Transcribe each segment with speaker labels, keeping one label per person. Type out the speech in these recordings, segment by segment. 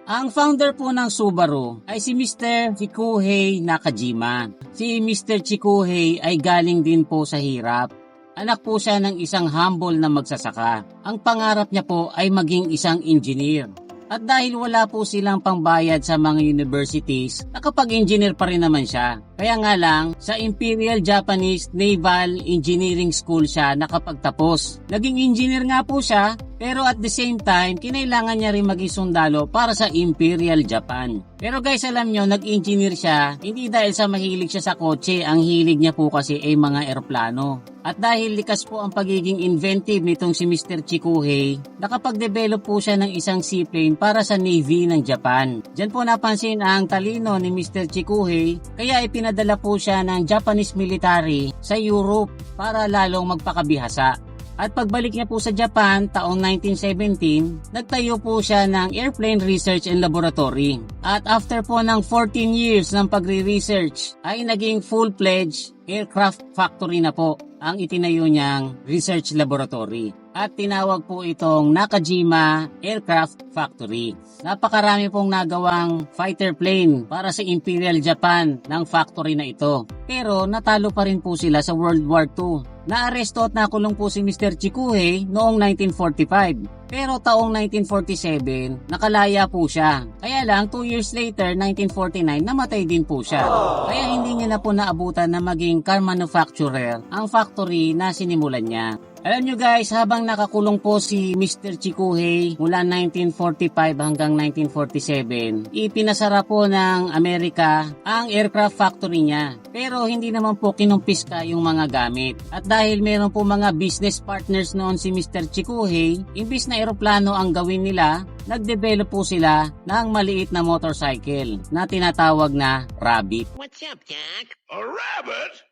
Speaker 1: Ang founder po ng Subaru ay si Mr. Chikuhei Nakajima. Si Mr. Chikuhei ay galing din po sa hirap. Anak po siya ng isang humble na magsasaka. Ang pangarap niya po ay maging isang engineer. At dahil wala po silang pangbayad sa mga universities, nakapag-engineer pa rin naman siya. Kaya nga lang, sa Imperial Japanese Naval Engineering School siya nakapagtapos. Naging engineer nga po siya, pero at the same time, kinailangan niya rin maging sundalo para sa Imperial Japan. Pero guys, alam nyo, nag-engineer siya, hindi dahil sa mahilig siya sa kotse, ang hilig niya po kasi ay mga eroplano. At dahil likas po ang pagiging inventive nitong si Mr. Chikuhei, nakapag-develop po siya ng isang seaplane para sa Navy ng Japan. Diyan po napansin ang talino ni Mr. Chikuhei, kaya ipinadala po siya ng Japanese military sa Europe para lalong magpakabihasa. At pagbalik niya po sa Japan taong 1917, nagtayo po siya ng Airplane Research and Laboratory. At after po ng 14 years ng pagre-research, ay naging full-fledged aircraft factory na po ang itinayo niyang research laboratory. At tinawag po itong Nakajima Aircraft Factory. Napakarami pong nagawang fighter plane para sa Imperial Japan ng factory na ito. Pero natalo pa rin po sila sa World War II. Naaresto at nakulong po si Mr. Chikuhei noong 1945. Pero taong 1947, nakalaya po siya. Kaya lang 2 years later, 1949, namatay din po siya. Kaya hindi niya na po naabutan na maging car manufacturer ang factory na sinimulan niya. Alam nyo guys, habang nakakulong po si Mr. Chikuhei mula 1945 hanggang 1947, ipinasara po ng Amerika ang aircraft factory niya. Pero hindi naman po kinumpiska yung mga gamit. At dahil meron po mga business partners noon si Mr. Chikuhei, imbis na eroplano ang gawin nila, nag-develop po sila ng maliit na motorcycle na tinatawag na Rabbit.
Speaker 2: What's up, Jack?
Speaker 3: A rabbit?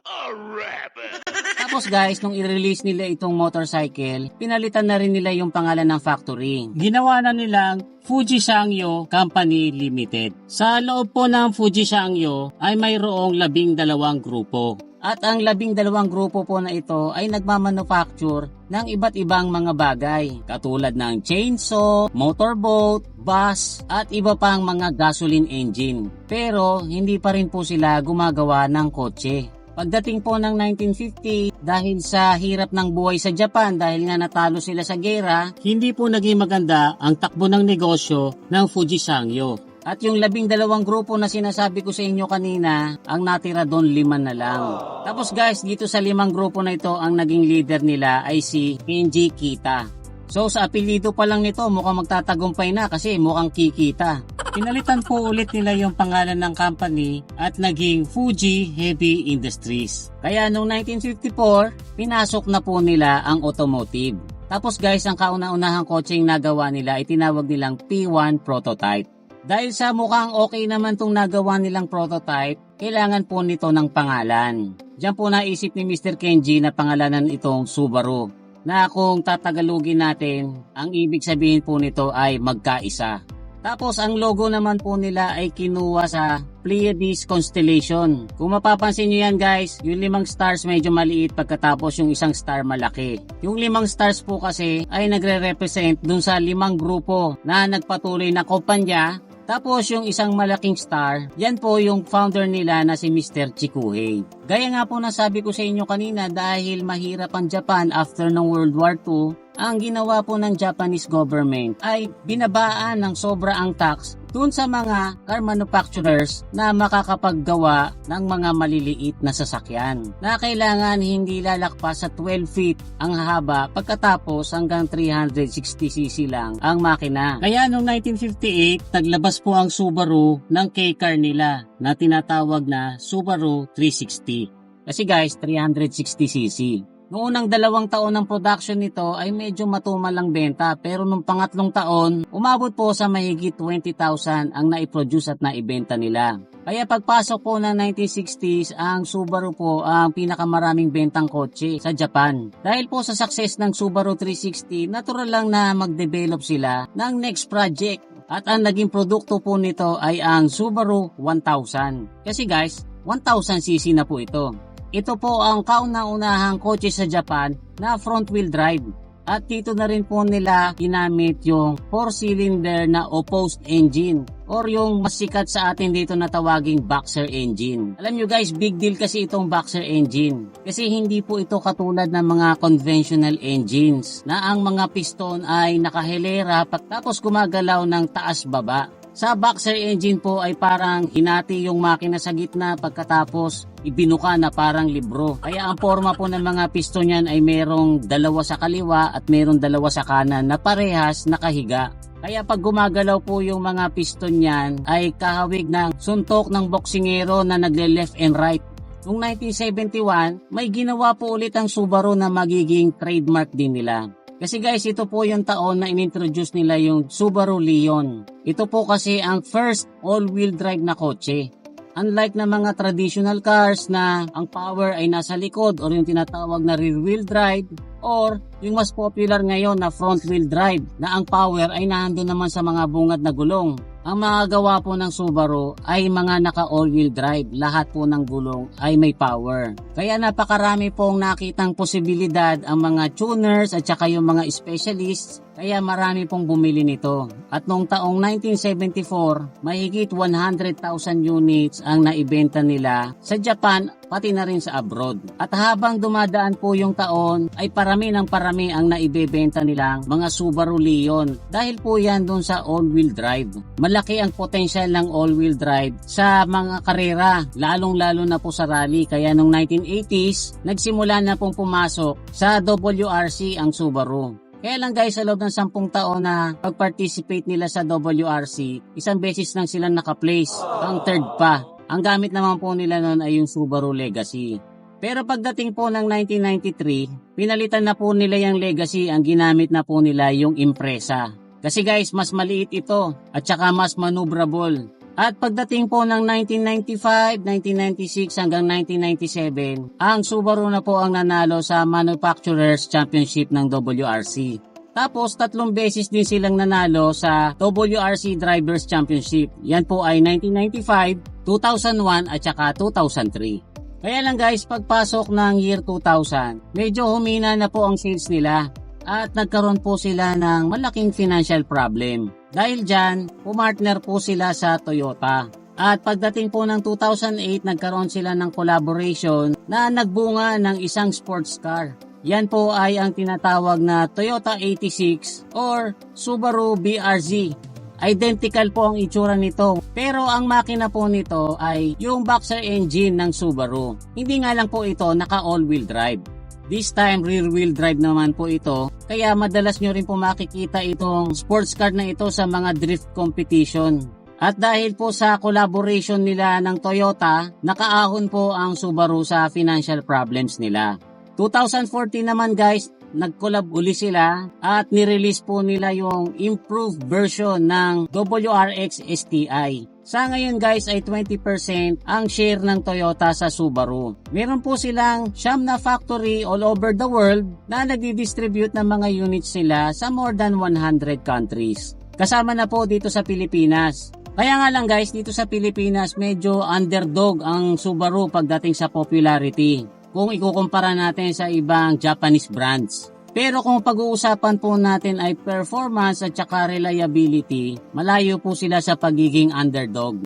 Speaker 3: A rabbit!
Speaker 1: Tapos guys, nung i-release nila itong motorcycle, pinalitan na rin nila yung pangalan ng factory. Ginawa na nilang Fuji Sangyo Company Limited. Sa loob po ng Fuji Sangyo ay mayroong 12 grupo. At ang 12 grupo po na ito ay nagmamanufacture ng iba't ibang mga bagay katulad ng chainsaw, motorboat, bus at iba pang mga gasoline engine. Pero hindi pa rin po sila gumagawa ng kotse. Pagdating po ng 1950, dahil sa hirap ng buhay sa Japan dahil nga natalo sila sa gera, hindi po naging maganda ang takbo ng negosyo ng Fuji Sangyo. At yung 12 grupo na sinasabi ko sa inyo kanina, ang natira doon 5 na lang. Tapos guys, dito sa 5 grupo na ito, ang naging leader nila ay si Kenji Kita. So sa apelyido pa lang nito, mukhang magtatagumpay na kasi mukhang kikita. Pinalitan po ulit nila yung pangalan ng company at naging Fuji Heavy Industries. Kaya noong 1954, pinasok na po nila ang automotive. Tapos guys, ang kauna-unahang kotseng nagawa nila ay tinawag nilang P1 prototype. Dahil sa mukhang okay naman itong nagawa nilang prototype, kailangan po nito ng pangalan. Diyan po naisip ni Mr. Kenji na pangalanan itong Subaru. Na kung tatagalugin natin, ang ibig sabihin po nito ay magkaisa. Tapos ang logo naman po nila ay kinuha sa Pleiades Constellation. Kung mapapansin nyo yan guys, yung 5 stars medyo maliit pagkatapos yung isang star malaki. Yung 5 stars po kasi ay nagre-represent dun sa 5 grupo na nagpatuloy na kumpanya. Tapos yung isang malaking star, yan po yung founder nila na si Mr. Chikuhei. Gaya nga po nasabi ko sa inyo kanina, dahil mahirap ang Japan after ng World War II, ang ginawa po ng Japanese government ay binabaan ng sobra ang tax dun sa mga car manufacturers na makakapaggawa ng mga maliliit na sasakyan na kailangan hindi lalakpas sa 12 feet ang haba, pagkatapos hanggang 360cc lang ang makina. Kaya noong 1958, naglabas po ang Subaru ng K-car nila na tinatawag na Subaru 360. Kasi guys, 360cc. Noong unang 2 taon ng production nito ay medyo matumal lang benta, pero nung pangatlong taon, umabot po sa mahigit 20,000 ang naiproduce at naibenta nila. Kaya pagpasok po ng 1960s, ang Subaru po ang pinakamaraming bentang kotse sa Japan. Dahil po sa success ng Subaru 360, natural lang na mag-develop sila ng next project. At ang naging produkto po nito ay ang Subaru 1000. Kasi guys, 1000cc na po ito. Ito po ang kauna-unahang kotse sa Japan na front-wheel drive. At dito na rin po nila ginamit yung 4-cylinder na opposed engine or yung mas sikat sa atin dito na tawaging boxer engine. Alam nyo guys, big deal kasi itong boxer engine. Kasi hindi po ito katulad ng mga conventional engines na ang mga piston ay nakahilera tapos gumagalaw ng taas-baba. Sa boxer engine po ay parang hinati yung makina sa gitna pagkatapos ibinuka na parang libro. Kaya ang forma po ng mga piston yan ay merong dalawa sa kaliwa at merong dalawa sa kanan na parehas nakahiga. Kaya pag gumagalaw po yung mga piston yan ay kahawig ng suntok ng boksingero na nagle left and right. Noong 1971, may ginawa po ulit ang Subaru na magiging trademark din nila. Kasi guys, ito po yung taon na inintroduce nila yung Subaru Leon. Ito po kasi ang first all-wheel drive na kotse. Unlike na mga traditional cars na ang power ay nasa likod or yung tinatawag na rear-wheel drive or yung mas popular ngayon na front-wheel drive na ang power ay nandun naman sa mga bungad na gulong. Ang mga gawa po ng Subaru ay mga naka all-wheel drive. Lahat po ng gulong ay may power. Kaya napakarami pong nakitang posibilidad ang mga tuners at saka yung mga specialists. Kaya marami pong bumili nito. At noong taong 1974, mahigit 100,000 units ang naibenta nila sa Japan pati na rin sa abroad. At habang dumadaan po yung taon ay parami ng parami ang naibebenta nilang mga Subaru Leon. Dahil po yan dun sa all-wheel drive. Malaki ang potensyal ng all-wheel drive sa mga karera, lalong-lalo na po sa rally. Kaya noong 1980s, nagsimula na pong pumasok sa WRC ang Subaru. Kaya lang guys, sa loob ng 10 taon na pag-participate nila sa WRC, isang beses lang silang naka-place, ang third pa. Ang gamit naman po nila noon ay yung Subaru Legacy. Pero pagdating po ng 1993, pinalitan na po nila yung Legacy, ang ginamit na po nila yung Impreza. Kasi guys, mas maliit ito at saka mas maneuverable. At pagdating po ng 1995, 1996 hanggang 1997, ang Subaru na po ang nanalo sa Manufacturers Championship ng WRC. Tapos 3 beses din silang nanalo sa WRC Drivers Championship. Yan po ay 1995, 2001 at saka 2003. Kaya lang guys, pagpasok ng year 2000, medyo humina na po ang sales nila. At nagkaroon po sila ng malaking financial problem. Dahil dyan, pumartner po sila sa Toyota. At pagdating po ng 2008, nagkaroon sila ng collaboration na nagbunga ng isang sports car. Yan po ay ang tinatawag na Toyota 86 or Subaru BRZ. Identical po ang itsura nito. Pero ang makina po nito ay yung boxer engine ng Subaru. Hindi nga lang po ito naka all-wheel drive. This time, rear-wheel drive naman po ito. Kaya madalas nyo rin po makikita itong sports car na ito sa mga drift competition. At dahil po sa collaboration nila ng Toyota, nakaahon po ang Subaru sa financial problems nila. 2014 naman guys, nag-collab uli sila at nirelease po nila yung improved version ng WRX STI. Sa ngayon guys ay 20% ang share ng Toyota sa Subaru. Meron po silang 9 na factory all over the world na nagdi-distribute ng mga units nila sa more than 100 countries. Kasama na po dito sa Pilipinas. Kaya nga lang guys, dito sa Pilipinas medyo underdog ang Subaru pagdating sa popularity kung ikukumpara natin sa ibang Japanese brands. Pero kung pag-uusapan po natin ay performance at saka reliability, malayo po sila sa pagiging underdog.